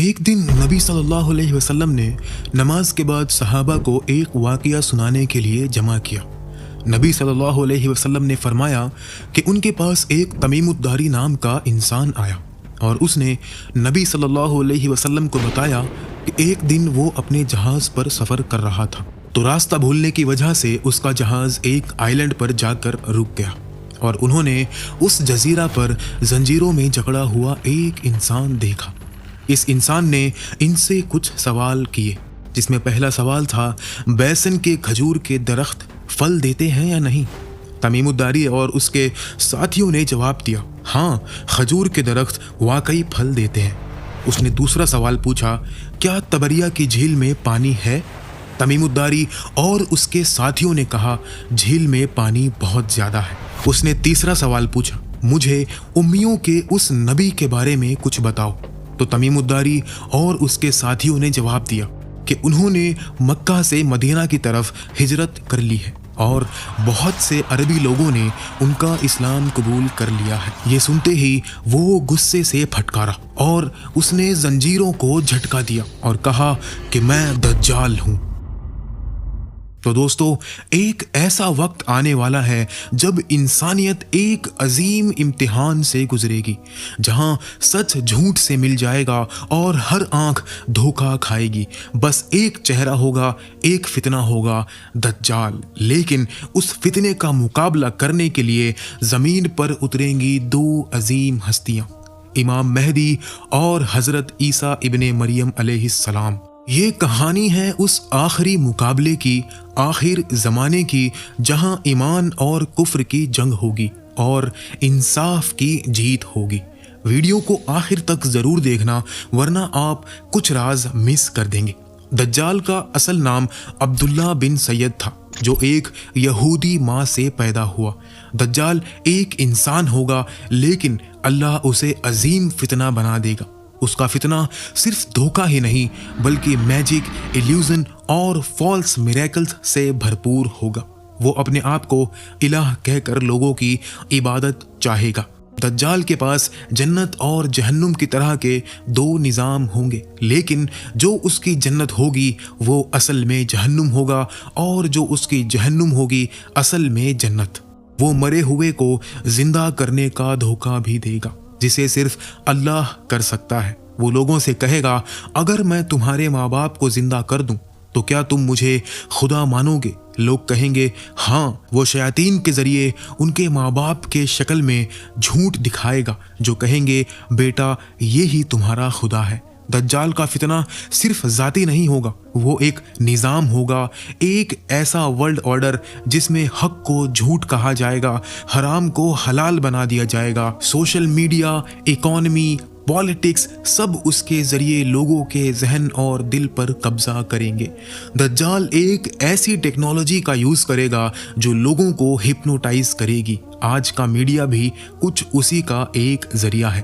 ایک دن نبی صلی اللہ علیہ وسلم نے نماز کے بعد صحابہ کو ایک واقعہ سنانے کے لیے جمع کیا۔ نبی صلی اللہ علیہ وسلم نے فرمایا کہ ان کے پاس ایک تمیم الداری نام کا انسان آیا اور اس نے نبی صلی اللہ علیہ وسلم کو بتایا کہ ایک دن وہ اپنے جہاز پر سفر کر رہا تھا تو راستہ بھولنے کی وجہ سے اس کا جہاز ایک آئی لینڈ پر جا کر رک گیا اور انہوں نے اس جزیرہ پر زنجیروں میں جکڑا ہوا ایک انسان دیکھا۔ اس انسان نے ان سے کچھ سوال کیے، جس میں پہلا سوال تھا، بیسن کے کھجور کے درخت پھل دیتے ہیں یا نہیں؟ تمیم الداری اور اس کے ساتھیوں نے جواب دیا، ہاں، کھجور کے درخت واقعی پھل دیتے ہیں۔ اس نے دوسرا سوال پوچھا، کیا تبریہ کی جھیل میں پانی ہے؟ تمیم الداری اور اس کے ساتھیوں نے کہا، جھیل میں پانی بہت زیادہ ہے۔ اس نے تیسرا سوال پوچھا، مجھے امیوں کے اس نبی کے بارے میں کچھ بتاؤ۔ تو تمیم الداری اور اس کے ساتھیوں نے جواب دیا کہ انہوں نے مکہ سے مدینہ کی طرف ہجرت کر لی ہے اور بہت سے عربی لوگوں نے ان کا اسلام قبول کر لیا ہے۔ یہ سنتے ہی وہ غصے سے پھٹکارا اور اس نے زنجیروں کو جھٹکا دیا اور کہا کہ میں دجال ہوں۔ تو دوستو، ایک ایسا وقت آنے والا ہے جب انسانیت ایک عظیم امتحان سے گزرے گی، جہاں سچ جھوٹ سے مل جائے گا اور ہر آنکھ دھوکہ کھائے گی۔ بس ایک چہرہ ہوگا، ایک فتنہ ہوگا، دجال۔ لیکن اس فتنے کا مقابلہ کرنے کے لیے زمین پر اتریں گی دو عظیم ہستیاں، امام مہدی اور حضرت عیسیٰ ابن مریم علیہ السلام۔ یہ کہانی ہے اس آخری مقابلے کی، آخر زمانے کی، جہاں ایمان اور کفر کی جنگ ہوگی اور انصاف کی جیت ہوگی۔ ویڈیو کو آخر تک ضرور دیکھنا، ورنہ آپ کچھ راز مس کر دیں گے۔ دجال کا اصل نام عبداللہ بن سید تھا، جو ایک یہودی ماں سے پیدا ہوا۔ دجال ایک انسان ہوگا، لیکن اللہ اسے عظیم فتنہ بنا دے گا۔ اس کا فتنہ صرف دھوکہ ہی نہیں بلکہ میجک، ایلیوژن اور فالس میریکلز سے بھرپور ہوگا۔ وہ اپنے آپ کو الہ کہہ کر لوگوں کی عبادت چاہے گا۔ دجال کے پاس جنت اور جہنم کی طرح کے دو نظام ہوں گے، لیکن جو اس کی جنت ہوگی وہ اصل میں جہنم ہوگا، اور جو اس کی جہنم ہوگی اصل میں جنت۔ وہ مرے ہوئے کو زندہ کرنے کا دھوکہ بھی دے گا، جسے صرف اللہ کر سکتا ہے۔ وہ لوگوں سے کہے گا، اگر میں تمہارے ماں باپ کو زندہ کر دوں تو کیا تم مجھے خدا مانو گے؟ لوگ کہیں گے ہاں۔ وہ شیاطین کے ذریعے ان کے ماں باپ کے شکل میں جھوٹ دکھائے گا، جو کہیں گے بیٹا یہی تمہارا خدا ہے۔ دجال کا فتنہ صرف ذاتی نہیں ہوگا، وہ ایک نظام ہوگا، ایک ایسا ورلڈ آرڈر جس میں حق کو جھوٹ کہا جائے گا، حرام کو حلال بنا دیا جائے گا۔ سوشل میڈیا، اکانومی، پالیٹکس، سب اس کے ذریعے لوگوں کے ذہن اور دل پر قبضہ کریں گے۔ دجال ایک ایسی ٹیکنالوجی کا یوز کرے گا جو لوگوں کو ہپنوٹائز کرے گی۔ آج کا میڈیا بھی کچھ اسی کا ایک ذریعہ ہے۔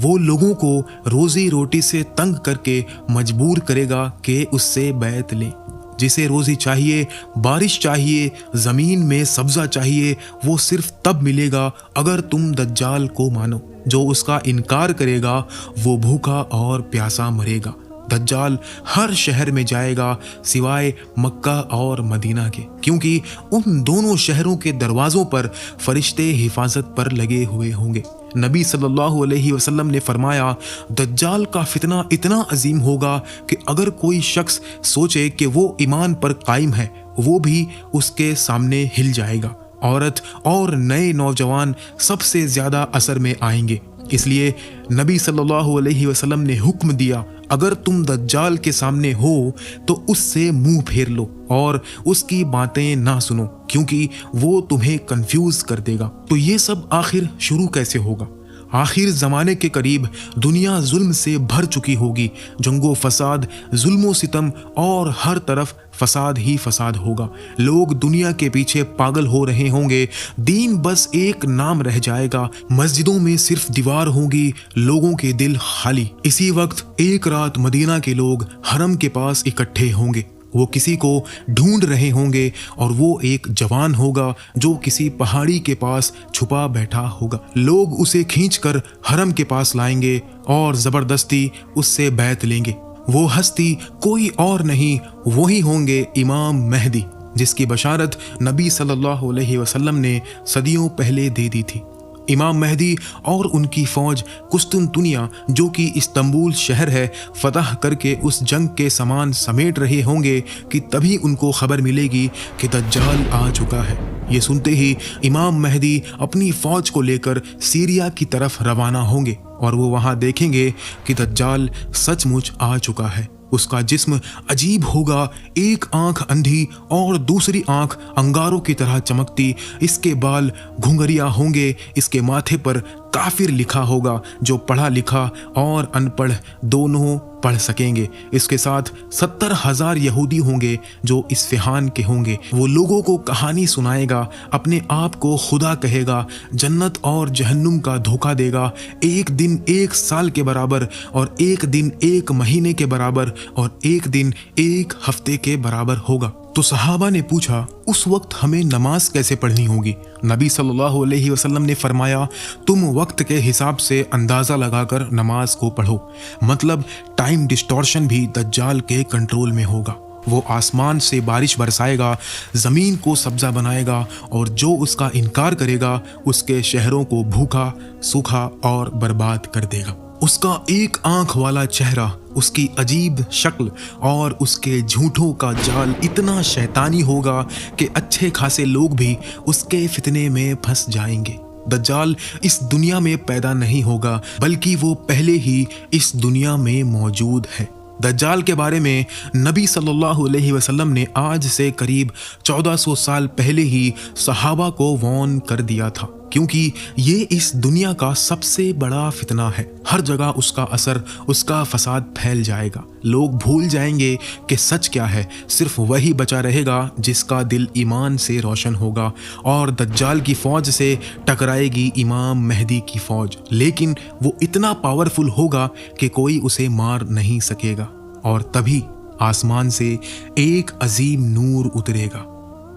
وہ لوگوں کو روزی روٹی سے تنگ کر کے مجبور کرے گا کہ اس سے بیعت لیں۔ جسے روزی چاہیے، بارش چاہیے، زمین میں سبزہ چاہیے، وہ صرف تب ملے گا اگر تم دجال کو مانو۔ جو اس کا انکار کرے گا وہ بھوکا اور پیاسا مرے گا۔ دجال ہر شہر میں جائے گا سوائے مکہ اور مدینہ کے، کیونکہ ان دونوں شہروں کے دروازوں پر فرشتے حفاظت پر لگے ہوئے ہوں گے۔ نبی صلی اللہ علیہ وسلم نے فرمایا، دجال کا فتنہ اتنا عظیم ہوگا کہ اگر کوئی شخص سوچے کہ وہ ایمان پر قائم ہے، وہ بھی اس کے سامنے ہل جائے گا۔ عورت اور نئے نوجوان سب سے زیادہ اثر میں آئیں گے۔ اس لیے نبی صلی اللہ علیہ وسلم نے حکم دیا، اگر تم دجال کے سامنے ہو تو اس سے منہ پھیر لو اور اس کی باتیں نہ سنو، کیونکہ وہ تمہیں کنفیوز کر دے گا۔ تو یہ سب آخر شروع کیسے ہوگا؟ آخر زمانے کے قریب دنیا ظلم سے بھر چکی ہوگی، جنگ و فساد، ظلم و ستم، اور ہر طرف فساد ہی فساد ہوگا۔ لوگ دنیا کے پیچھے پاگل ہو رہے ہوں گے، دین بس ایک نام رہ جائے گا، مسجدوں میں صرف دیوار ہوگی، لوگوں کے دل خالی۔ اسی وقت ایک رات مدینہ کے لوگ حرم کے پاس اکٹھے ہوں گے۔ वो किसी को ढूंढ रहे होंगे और वो एक जवान होगा जो किसी पहाड़ी के पास छुपा बैठा होगा। लोग उसे खींचकर हरम के पास लाएंगे और ज़बरदस्ती उससे बैत लेंगे। वो हस्ती कोई और नहीं, वही होंगे इमाम मेहदी, जिसकी बशारत नबी सल्लल्लाहु अलैहि वसल्लम ने सदियों पहले दे दी थी। इमाम मेहदी और उनकी फ़ौज कुस्तुनतुनिया, जो कि इस्तांबुल शहर है, फतह करके उस जंग के सामान समेट रहे होंगे कि तभी उनको खबर मिलेगी कि दज्जाल आ चुका है। ये सुनते ही इमाम मेहदी अपनी फ़ौज को लेकर सीरिया की तरफ रवाना होंगे और वो वहाँ देखेंगे कि दज्जाल सचमुच आ चुका है। उसका जिस्म अजीब होगा, एक आंख अंधी और दूसरी आंख अंगारों की तरह चमकती, इसके बाल घुंघरिया होंगे, इसके माथे पर काफिर लिखा होगा, जो पढ़ा लिखा और अनपढ़ दोनों पढ़ सकेंगे। इसके साथ 70,000 यहूदी होंगे जो इस्फहान के होंगे। वो लोगों को कहानी सुनाएगा, अपने आप को खुदा कहेगा, जन्नत और जहन्नुम का धोखा देगा। एक दिन 1 साल के बराबर और एक दिन 1 महीने के बराबर और एक दिन 1 हफ्ते के बराबर होगा। तो सहाबा ने पूछा, उस वक्त हमें नमाज कैसे पढ़नी होगी? नबी सल्लल्लाहु अलैहि वसल्लम ने फरमाया, तुम वक्त के हिसाब से अंदाज़ा लगाकर नमाज को पढ़ो। मतलब टाइम डिस्टॉर्शन भी दज्जाल के कंट्रोल में होगा। वो आसमान से बारिश बरसाएगा, ज़मीन को सब्ज़ा बनाएगा और जो उसका इनकार करेगा उसके शहरों को भूखा, सूखा और बर्बाद कर देगा। उसका एक आंख वाला चेहरा, उसकी अजीब शक्ल और उसके झूठों का जाल इतना शैतानी होगा कि अच्छे खासे लोग भी उसके फितने में फंस जाएंगे। दज्जाल इस दुनिया में पैदा नहीं होगा, बल्कि वो पहले ही इस दुनिया में मौजूद है। दज्जाल के बारे में नबी सल्लल्लाहु अलैहि वसल्लम ने आज से करीब 1400 साल पहले ही सहाबा को वार्न कर दिया था, क्योंकि ये इस दुनिया का सबसे बड़ा फितना है। हर जगह उसका असर, उसका फसाद फैल जाएगा। लोग भूल जाएंगे कि सच क्या है, सिर्फ वही बचा रहेगा जिसका दिल ईमान से रोशन होगा। और दज्जाल की फौज से टकराएगी इमाम मेहदी की फौज, लेकिन वो इतना पावरफुल होगा कि कोई उसे मार नहीं सकेगा। और तभी आसमान से एक अजीम नूर उतरेगा।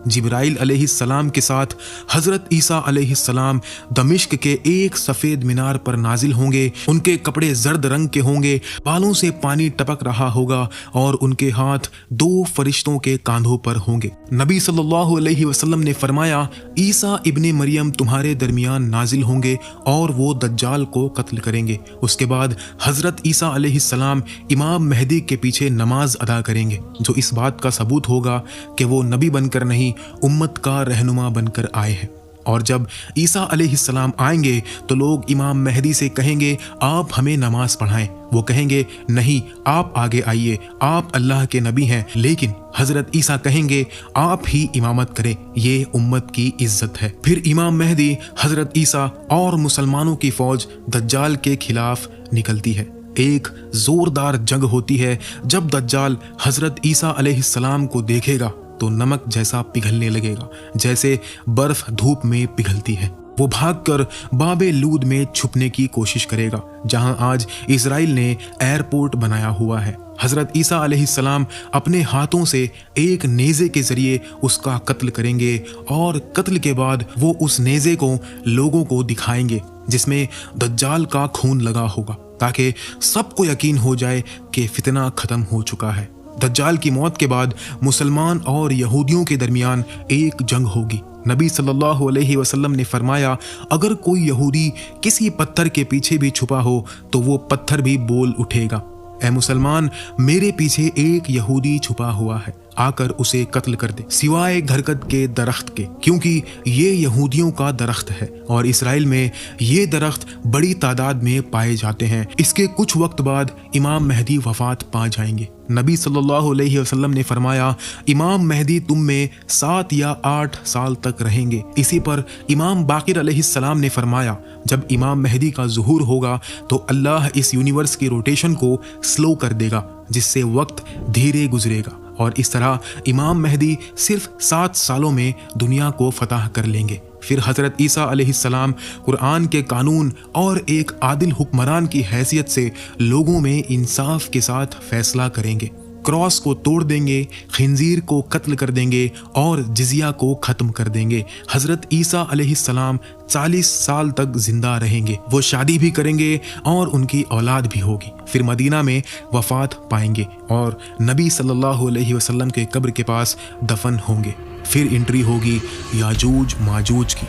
जिब्राइल अलैहिस्सलाम के साथ हज़रत ईसा अलैहिस्सलाम दमिश्क के एक सफ़ेद मीनार पर नाजिल होंगे। उनके कपड़े जर्द रंग के होंगे, बालों से पानी टपक रहा होगा और उनके हाथ 2 फरिश्तों के कांधों पर होंगे। नबी सल्लल्लाहु अलैहि वसल्लम ने फरमाया, ईसा इब्ने मरियम तुम्हारे दरमियान नाजिल होंगे और वो दज्जाल को कत्ल करेंगे। उसके बाद हज़रत ईसा अलैहिस्सलाम इमाम मेहदी के पीछे नमाज अदा करेंगे, जो इस बात का सबूत होगा कि वो नबी बनकर नहीं, उम्मत का रहनुमा बनकर आए हैं। और जब ईसा अलैहिस्सलाम आएंगे तो लोग इमाम मेहदी से कहेंगे, आप हमें नमाज पढ़ाएं। वो कहेंगे, नहीं, आप आगे आइए, आप अल्लाह के नबी हैं। लेकिन हजरत ईसा कहेंगे, आप ही इमामत करें, ये उम्मत की इज्जत है। फिर इमाम मेहदी, हजरत ईसा और मुसलमानों की फौज दज्जाल के खिलाफ निकलती है। एक जोरदार जंग होती है। जब दज्जाल हजरत ईसा अलैहिस्सलाम को देखेगा तो नमक जैसा पिघलने लगेगा, जैसे बर्फ धूप में पिघलती है। वो भागकर बाबे लूद में छुपने की कोशिश करेगा, जहां आज इजराइल ने एयरपोर्ट बनाया हुआ है। हजरत ईसा अलैहिस्सलाम अपने हाथों से एक नेज़े के जरिए उसका कत्ल करेंगे और कत्ल के बाद वो उस नेज़े को लोगों को दिखाएंगे जिसमें दज्जाल का खून लगा होगा, ताकि सबको यकीन हो जाए कि फितना खत्म हो चुका है। दज्जाल की मौत के बाद मुसलमान और यहूदियों के दरमियान एक जंग होगी। नबी सल्लल्लाहु अलैहि वसल्लम ने फरमाया, अगर कोई यहूदी किसी पत्थर के पीछे भी छुपा हो तो वो पत्थर भी बोल उठेगा, ऐ मुसलमान, मेरे पीछे एक यहूदी छुपा हुआ है, आकर उसे कत्ल कर दे, सिवाय घरकद के दरख्त के, क्योंकि ये यहूदियों का दरख्त है और इसराइल में ये दरख्त बड़ी तादाद में पाए जाते हैं। इसके कुछ वक्त बाद इमाम मेहदी वफात पा जाएंगे। नबी सल्लल्लाहु अलैहि वसल्लम ने फरमाया, इमाम मेहदी तुम में 7 या 8 साल तक रहेंगे। इसी पर इमाम बाकिर अलैहिस्सलाम ने फरमाया, जब इमाम मेहदी का ज़ुहूर होगा तो अल्लाह इस यूनिवर्स की रोटेशन को स्लो कर देगा, जिससे वक्त धीरे गुजरेगा और इस तरह इमाम मेहदी सिर्फ 7 सालों में दुनिया को फतह कर लेंगे। फिर हज़रत ईसा अलैहिस्सलाम कुरान के कानून और एक आदिल हुक्मरान की हैसियत से लोगों में इंसाफ के साथ फैसला करेंगे। क्रॉस को तोड़ देंगे, खिंजीर को कत्ल कर देंगे और जिजिया को ख़त्म कर देंगे। हज़रत ईसा अलैहिस्सलाम 40 साल तक ज़िंदा रहेंगे, वो शादी भी करेंगे और उनकी औलाद भी होगी। फिर मदीना में वफ़ात पाएंगे और नबी सल्लल्लाहु अलैहि वसल्लम के कब्र के पास दफन होंगे। फिर एंट्री होगी याजूज माजूज की।